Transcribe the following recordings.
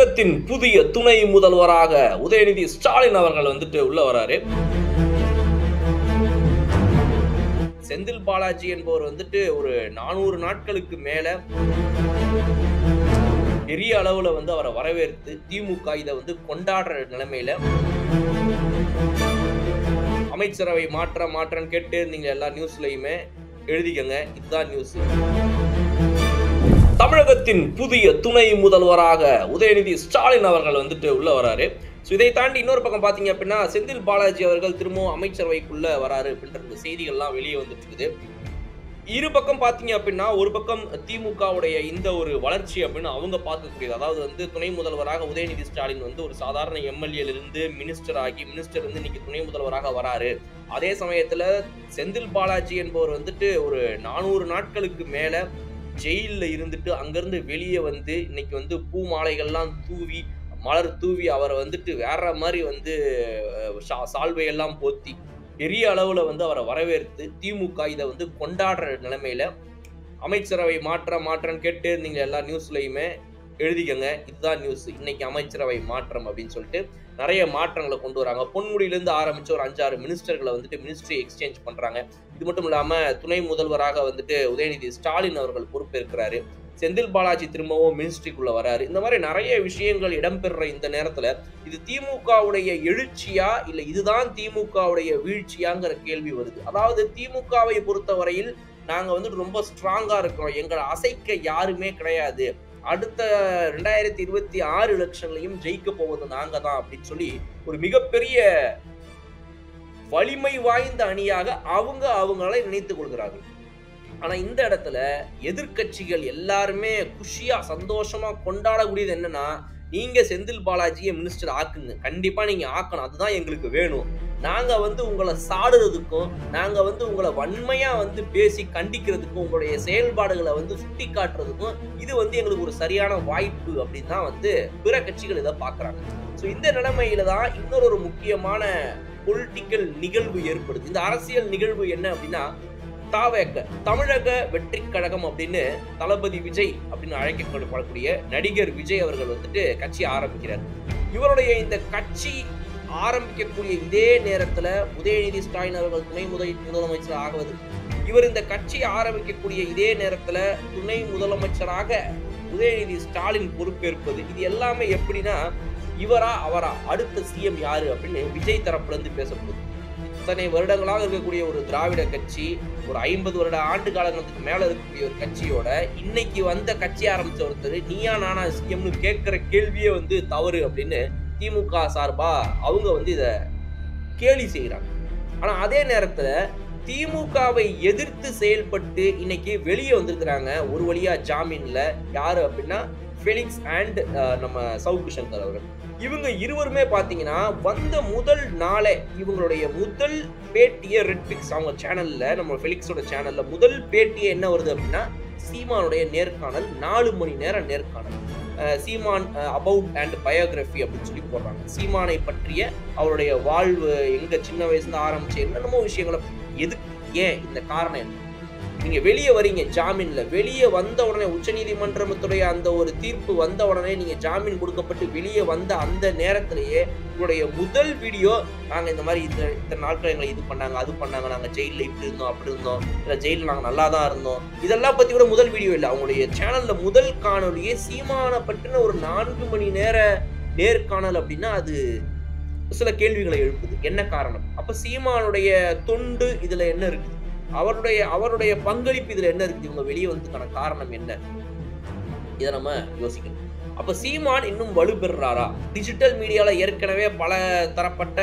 தமிழகத்தின் புதிய துணை முதல்வராக உதயநிதி ஸ்டாலின் அவர்கள் உள்ள வராரு. செந்தில் பாலாஜி என்பவர் ஒரு 400 நாட்களுக்கு மேல பெரிய அளவுல அவரை வரவேற்று திமுக இதை கொண்டாடுற நிலைமையில அமைச்சரவை மாற்றன்னு கேட்டு இருந்தீங்க. எல்லா நியூஸ்லயுமே எழுதிக்கங்க, இதுதான் நியூஸ். தமிழகத்தின் புதிய துணை முதல்வராக உதயநிதி ஸ்டாலின் அவர்கள் உள்ள வராரு. இதை தாண்டி இன்னொரு பக்கம் பாத்தீங்க அப்படின்னா செந்தில் பாலாஜி அவர்கள் திரும்பவும் அமைச்சரவைக்குள்ள வராரு அப்படின்ற செய்திகள்லாம் வெளியே வந்துட்டு இருக்குது. இரு பக்கம் பாத்தீங்க அப்படின்னா ஒரு பக்கம் திமுகவுடைய இந்த ஒரு வளர்ச்சி அப்படின்னு அவங்க பார்க்கக்கூடியது, அதாவது துணை முதல்வராக உதயநிதி ஸ்டாலின் ஒரு சாதாரண எம்எல்ஏல இருந்து மினிஸ்டர் ஆகி மினிஸ்டர் இன்னைக்கு துணை முதல்வராக வராரு. அதே சமயத்துல செந்தில் பாலாஜி என்பவர் ஒரு 400 நாட்களுக்கு மேல ஜெயில இருந்துட்டு அங்கிருந்து வெளியே இன்னைக்கு பூ மாலைகள்லாம் தூவி மலர் தூவி அவரை வேற மாதிரி சால்வையெல்லாம் போத்தி பெரிய அளவுல அவரை வரவேற்று திமுக இதை கொண்டாடுற நிலைமையில அமைச்சரவை மாற்றன்னு கேட்டு இருந்தீங்க. எல்லா நியூஸ்லயுமே எழுதிக்கங்க, இதுதான் நியூஸ். இன்னைக்கு அமைச்சரவை மாற்றம் அப்படின்னு சொல்லிட்டு நிறைய மாற்றங்களை கொண்டு வராங்க. பொன்முடியிலிருந்து ஆரம்பிச்சு ஒரு 5-6 மினிஸ்டர்களை மினிஸ்ட்ரி எக்ஸ்சேஞ்ச் பண்றாங்க. இது மட்டும் இல்லாம துணை முதல்வராக உதயநிதி ஸ்டாலின் அவர்கள் பொறுப்பேற்கிறாரு. செந்தில் பாலாஜி திரும்பவும் மினிஸ்ட்ரிக்குள்ள வராரு. இந்த மாதிரி நிறைய விஷயங்கள் இடம்பெற இந்த நேரத்துல இது திமுகவுடைய எழுச்சியா இல்ல இதுதான் திமுகவுடைய வீழ்ச்சியாங்கிற கேள்வி வருது. அதாவது திமுகவை பொறுத்தவரையில் நாங்க ரொம்ப ஸ்ட்ராங்கா இருக்கிறோம், எங்களை அசைக்க யாருமே கிடையாது, அடுத்த 2026 எலெக்ஷன்லையும் ஜெயிக்க போவது நாங்க தான் அப்படின்னு சொல்லி ஒரு மிகப்பெரிய வலிமை வாய்ந்த அணியாக அவங்களை நினைத்துக் கொள்கிறார்கள். ஆனா இந்த இடத்துல எதிர்கட்சிகள் எல்லாருமே குஷியா சந்தோஷமா கொண்டாடக்கூடியது என்னன்னா, நீங்க செந்தில் பாலாஜியை மினிஸ்டர் ஆக்குங்க, கண்டிப்பா நீங்க ஆக்கணும், அதுதான் எங்களுக்கு வேணும். நாங்க உங்களை சாடுறதுக்கும் நாங்க உங்களை வன்மையா பேசி கண்டிக்கிறதுக்கும் உங்களுடைய செயல்பாடுகளை சுட்டி காட்டுறதுக்கும் இது எங்களுக்கு ஒரு சரியான வாய்ப்பு அப்படின்னு தான் பிற கட்சிகள் இதை பாக்குறாங்க. சோ இந்த நிலைமையில தான் இன்னொரு முக்கியமான பொலிட்டிக்கல் நிகழ்வு ஏற்படுது. இந்த அரசியல் நிகழ்வு என்ன அப்படின்னா, தமிழக வெற்றி கழகம் அப்படின்னு தளபதி விஜய் அப்படின்னு அழைக்கப்படக்கூடிய நடிகர் விஜய் அவர்கள் கட்சி ஆரம்பிக்கிறார். இவருடைய இந்த கட்சி ஆரம்பிக்கக்கூடிய இதே நேரத்துல உதயநிதி ஸ்டாலின் அவர்கள் துணை முதலமைச்சர் ஆகுவது, இவர் இந்த கட்சி ஆரம்பிக்கக்கூடிய இதே நேரத்துல துணை முதலமைச்சராக உதயநிதி ஸ்டாலின் பொறுப்பேற்பது, இது எல்லாமே எப்படின்னா இவரா அவரா அடுத்த சிஎம் யாரு அப்படின்னு விஜய் தரப்புல இருந்து பேசப்படுது. இத்தனை வருடங்களாக இருக்கக்கூடிய ஒரு திராவிட கட்சி, ஒரு 50 வருட ஆண்டு காலங்களுக்கு மேல இருக்கக்கூடிய ஒரு கட்சியோட இன்னைக்கு கட்சி ஆரம்பிச்ச ஒருத்தர் நீயா நானா சிஎம்னு கேட்கிற கேள்வியே தவறு அப்படின்னு திமுக சார்பா அவங்க இத கேலி செய்யறாங்க. ஆனா அதே நேரத்துல திமுகவை எதிர்த்து செயல்பட்டு இன்னைக்கு வெளியே வந்திருக்கிறாங்க ஒரு வழியா ஜாமீன்ல. யாரு அப்படின்னா ஃபெலிக்ஸ் அண்ட் நம்ம சவுக்கு சங்கர் அவர்கள். இவங்க இருவருமே பாத்தீங்கன்னா முதல் நாளே இவங்களுடைய முதல் பேட்டியை ரெட்பிக்ஸ் அவங்க சேனல்ல, நம்ம ஃபெலிக்ஸோட சேனல்ல முதல் பேட்டியே என்ன வருது அப்படின்னா சீமானுடைய நேர்காணல், 4 மணி நேரம் நேர்காணல். சீமான் அபவுட் அண்ட் பயோகிராஃபி அப்படின்னு சொல்லி போடுறாங்க. சீமானை பற்றிய அவருடைய வாழ்வு, எங்க சின்ன வயசுல ஆரம்பிச்சு என்னென்னமோ விஷயங்களை, ஏன் இந்த காரணம் என்ன, நீங்க வெளியே வரீங்க ஜாமீன்ல, வெளியே வந்த உடனே உச்சநீதிமன்றத்துடைய அந்த ஒரு தீர்ப்பு வந்த உடனே நீங்க ஜாமீன் கொடுக்கப்பட்டு வெளியே வந்த அந்த நேரத்திலேயே உங்களுடைய முதல் வீடியோ, நாங்க இந்த மாதிரி இத்தனை நாட்கள் எங்களை இது பண்ணாங்க அது பண்ணாங்க, நாங்க ஜெயில இப்படி இருந்தோம் அப்படி இருந்தோம், இல்ல ஜெயில நாங்க நல்லா தான் இருந்தோம், இதெல்லாம் பத்தி கூட முதல் வீடியோ இல்லை. அவங்களுடைய சேனல்ல முதல் காணொலியே சீமான பற்றின ஒரு 4 மணி நேர நேர்காணல் அப்படின்னா அது சில கேள்விகளை எழுப்புது. என்ன காரணம்? அப்ப சீமானுடைய தொண்டு இதுல என்ன இருக்குது, அவருடைய பங்களிப்பு இதுல என்ன இருக்குது, இவங்க வெளியே வந்ததுக்கான காரணம் என்ன, இதை நம்ம யோசிக்கணும். அப்ப சீமான் இன்னும் வலுப்பெறாரா? டிஜிட்டல் மீடியால ஏற்கனவே பல தரப்பட்ட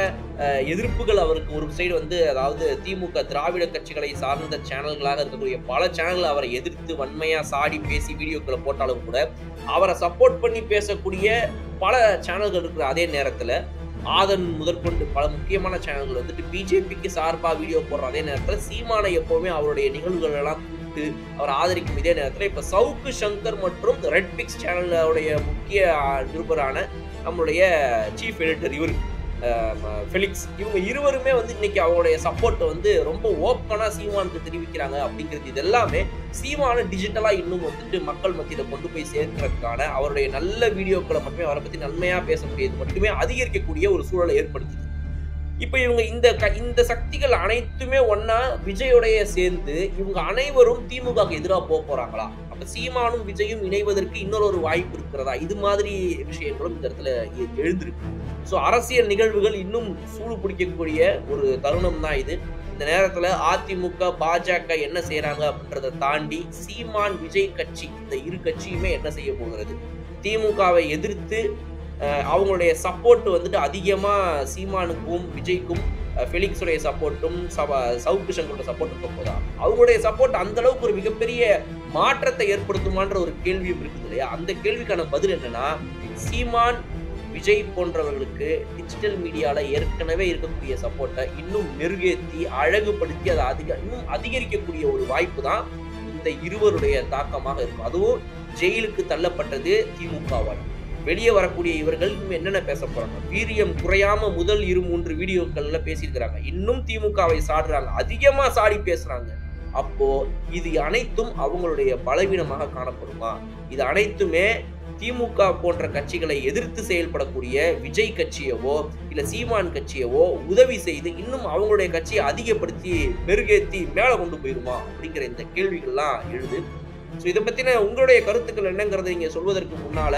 எதிர்ப்புகள் அவருக்கு ஒரு சைடு அதாவது திமுக திராவிட கட்சிகளை சார்ந்த சேனல்களாக இருக்கக்கூடிய பல சேனல்கள் அவரை எதிர்த்து வன்மையா சாடி பேசி வீடியோக்களை போட்டாலும் கூட அவரை சப்போர்ட் பண்ணி பேசக்கூடிய பல சேனல்கள் இருக்கிற அதே நேரத்துல ஆதன் முதற்கொண்டு பல முக்கியமான சேனல்கள் பிஜேபிக்கு சார்பா வீடியோ போடுற அதே நேரத்துல சீமானை எப்பவுமே அவருடைய நிகழ்வுகள் எல்லாம் கூப்பிட்டு அவர் ஆதரிக்கும் இதே நேரத்துல இப்ப சவுக்கு சங்கர் மற்றும் ரெட்பிக்ஸ் சேனலுடைய முக்கிய நிருபரான நம்மளுடைய சீஃப் எடிட்டர் ஃபெலிக்ஸ் இவங்க இருவருமே வந்து இன்னைக்கு அவங்களுடைய சப்போர்ட்டை வந்து ரொம்ப ஓப்பனா சீமானுக்கு தெரிவிக்கிறாங்க அப்படிங்கிறது. இது எல்லாமே சீமானு டிஜிட்டலா இன்னும் வந்துட்டு மக்கள் மத்தியில கொண்டு போய் சேர்க்கிறதுக்கான அவருடைய நல்ல வீடியோக்களை மட்டுமே அவரை பத்தி நன்மையா பேசக்கூடியது மட்டுமே அதிகரிக்கக்கூடிய ஒரு சூழலை ஏற்படுத்துது. இப்ப இவங்க இந்த சக்திகள் அனைத்துமே ஒன்னா விஜயோடைய சேர்ந்து இவங்க அனைவரும் திமுகவுக்கு எதிராக போறாங்களா? அப்ப சீமானும் விஜயும் இணைவதற்கு இன்னொரு வாய்ப்பு இருக்கிறதா? இது மாதிரி விஷயங்களும் இந்த இடத்துல எழுந்திருக்கு. சோ அரசியல் நிகழ்வுகள் இன்னும் சூடு பிடிக்கக்கூடிய ஒரு தருணம் தான் இது. இந்த நேரத்துல அதிமுக பாஜக என்ன செய்யறாங்க அப்படின்றத தாண்டி சீமான் விஜய் கட்சி இந்த இரு கட்சியுமே என்ன செய்ய போகிறது? திமுகவை எதிர்த்து அவங்களுடைய சப்போர்ட் வந்துட்டு அதிகமா சீமானுக்கும் விஜய்க்கும் ஃபெலிக்ஸுடைய சப்போர்ட்டும் சவுக்கு சங்கரோட சப்போர்ட்டும் போதா? அவங்களுடைய சப்போர்ட் அந்த அளவுக்கு ஒரு மிகப்பெரிய மாற்றத்தை ஏற்படுத்துமான்ற ஒரு கேள்வியும் இருக்குது இல்லையா? அந்த கேள்விக்கான பதில் என்னன்னா, சீமான் விஜய் போன்றவர்களுக்கு டிஜிட்டல் மீடியால ஏற்கனவே இருக்கக்கூடிய சப்போர்ட்டை இன்னும் மெருகேற்றி அழகுபடுத்தி அதை இன்னும் அதிகரிக்கக்கூடிய ஒரு வாய்ப்பு தான் இந்த இருவருடைய தாக்கமாக இருக்கும். அதுவும் ஜெயிலுக்கு தள்ளப்பட்டது திமுகவால். வெளியே வரக்கூடிய இவர்கள் இன்னும் என்னென்ன பேச போறாங்க? வீரியம் குறையாம முதல் 2-3 வீடியோக்கள்ல பேசியிருக்கிறாங்க. இன்னும் திமுகவை சாடுறாங்க, அதிகமா சாடி பேசுறாங்க. அப்போ இது அனைத்தும் அவங்களுடைய பலவீனமாக காணப்படுமா? இது அனைத்துமே திமுக போன்ற கட்சிகளை எதிர்த்து செயல்படக்கூடிய விஜய் கட்சியவோ இல்ல சீமான் கட்சியவோ உதவி செய்து இன்னும் அவங்களுடைய கட்சியை அதிகப்படுத்தி மெருகேற்றி மேல கொண்டு போயிருமா அப்படிங்கிற இந்த கேள்விகள்லாம் எழுது. ஸோ இதை பத்தின உங்களுடைய கருத்துக்கள் என்னங்கிறத நீங்க சொல்வதற்கு முன்னால,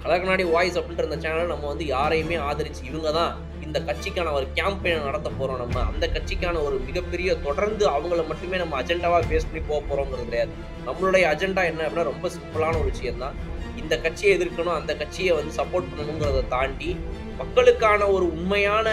கலகநாடி வாய்ஸ் அப்படின்ற இந்த சேனல் நம்ம வந்து யாரையுமே ஆதரிச்சு இவங்க தான் இந்த கட்சிக்கான ஒரு கேம்பெயின் நடத்த போறோம், நம்ம அந்த கட்சிக்கான ஒரு மிகப்பெரிய தொடர்ந்து அவங்கள மட்டுமே நம்ம அஜெண்டாவா பேஸ் பண்ணி போறோங்கிறது கிடையாது. நம்மளுடைய அஜெண்டா என்ன அப்படின்னா ரொம்ப சிம்பிளான ஒரு விஷயம் தான். இந்த கட்சியை எதிர்க்கணும், அந்த கட்சியை வந்து சப்போர்ட் பண்ணணுங்கிறத தாண்டி மக்களுக்கான ஒரு உண்மையான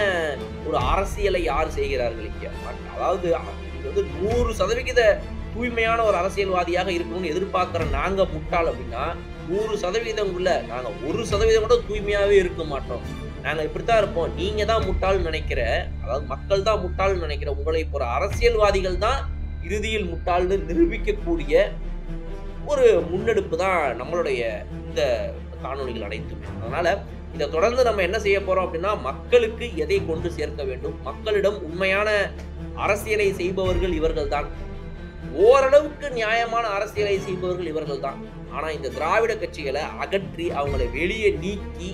ஒரு அரசியலை யார் செய்கிறார்கள் இங்க? அதாவது இது வந்து 100% தூய்மையான ஒரு அரசியல்வாதியாக இருக்கணும்னு எதிர்பார்க்கிற நாங்க முட்டாள் அப்படின்னா 100% உள்ள நாங்க 1% கூட தூய்மையாவே இருக்க மாட்டோம். நாங்க இப்படித்தான் இருப்போம். நீங்க தான் முட்டாள்னு நினைக்கிற, அதாவது மக்கள் தான் முட்டாள்னு நினைக்கிற உங்களை போற அரசியல்வாதிகள் தான் இறுதியில் முட்டாள்னு நிரூபிக்கக்கூடிய ஒரு முன்னெடுப்பு தான் நம்மளுடைய இந்த காணொளிகள் அனைத்துமே. அதனால இதை தொடர்ந்து நம்ம என்ன செய்ய போறோம் அப்படின்னா, மக்களுக்கு எதை கொண்டு சேர்க்க வேண்டும், மக்களிடம் உண்மையான அரசியலை செய்பவர்கள் இவர்கள் தான், ஓரளவுக்கு நியாயமான அரசியலை செய்பவர்கள் இவர்கள் தான். ஆனா இந்த திராவிட கட்சிகளை அகற்றி அவங்களை வெளியே நீக்கி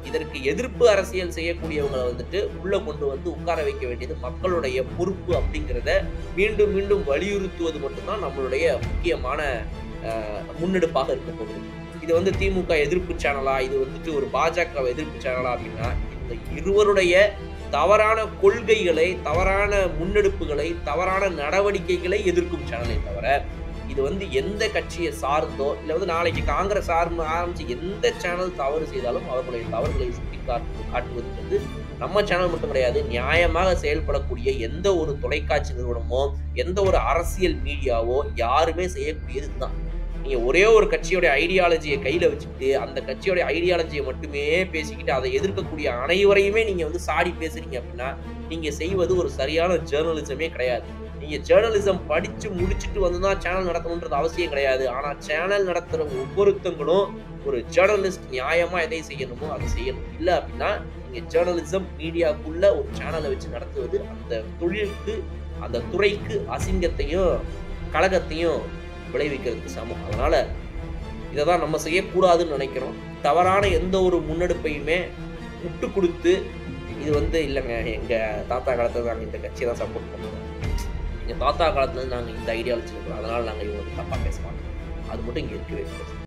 இதற்கு எதிர்ப்பு அரசியல் செய்யக்கூடியவங்களை வந்துட்டு உள்ள கொண்டு வந்து உட்கார வைக்க வேண்டியது மக்களுடைய பொறுப்பு அப்படிங்கிறத மீண்டும் மீண்டும் வலியுறுத்துவது மட்டும்தான் நம்மளுடைய முக்கியமான முன்னெடுப்பாக இருக்க போகுது. இது வந்து திமுக எதிர்ப்பு சேனலா, இது வந்துட்டு ஒரு பாஜக எதிர்ப்பு சேனலா அப்படின்னா, இந்த இருவருடைய தவறான கொள்கைகளை, தவறான முன்னெடுப்புகளை, தவறான நடவடிக்கைகளை எதிர்க்கும் சேனலை தவிர இது வந்து எந்த கட்சியை சார்ந்தோ இல்லை வந்து நாளைக்கு காங்கிரஸ் ஆரம்பிச்சு எந்த சேனல் தவறு செய்தாலும் அவர்களுடைய தவறுகளை சுட்டி காட்டுவது வந்து நம்ம சேனல் மட்டும் கிடையாது. நியாயமாக செயல்படக்கூடிய எந்த ஒரு தொலைக்காட்சி நிறுவனமோ எந்த ஒரு அரசியல் மீடியாவோ யாருமே செய்யக்கூடியது இதுதான். நீங்க ஒரே ஒரு கட்சியோட ஐடியாலஜியை கையில வச்சுக்கிட்டு அந்த கட்சியோட ஐடியாலஜியை மட்டுமே பேசிக்கிட்டு அதை எதிர்க்கக்கூடிய அனைவரையுமே நீங்க வந்து சாடி பேசுறீங்க அப்படின்னா நீங்க செய்வது ஒரு சரியான ஜேர்னலிசமே கிடையாது. நீங்க ஜேர்னலிசம் படிச்சு முடிச்சுட்டு வந்துதான் சேனல் நடத்தணுன்றது அவசியம் கிடையாது. ஆனா சேனல் நடத்துற ஒவ்வொருத்தங்களும் ஒரு ஜேர்னலிஸ்ட் நியாயமா எதை செய்யணுமோ அதை செய்யணும். இல்லை அப்படின்னா நீங்க ஜேர்னலிசம் மீடியாக்குள்ள ஒரு சேனலை வச்சு நடத்துவது அந்த தொழிலுக்கு அந்த துறைக்கு அசிங்கத்தையும் கலகத்தையும் விளைவிக்கிறதுக்கு சமம். அதனால இதை தான் நம்ம செய்யக்கூடாதுன்னு நினைக்கிறோம். தவறான எந்த ஒரு முன்னெடுப்பையுமே விட்டு கொடுத்து இது வந்து இல்லைங்க எங்க தாத்தா காலத்துல நாங்கள் இந்த கட்சியை தான் சப்போர்ட் பண்ணுவோம், எங்க தாத்தா காலத்துல நாங்கள் இந்த ஐடியாலஜி இருக்கிறோம், அதனால நாங்கள் இவங்க தப்பா பேச மாட்டோம், அது மட்டும் இங்க இருக்கவே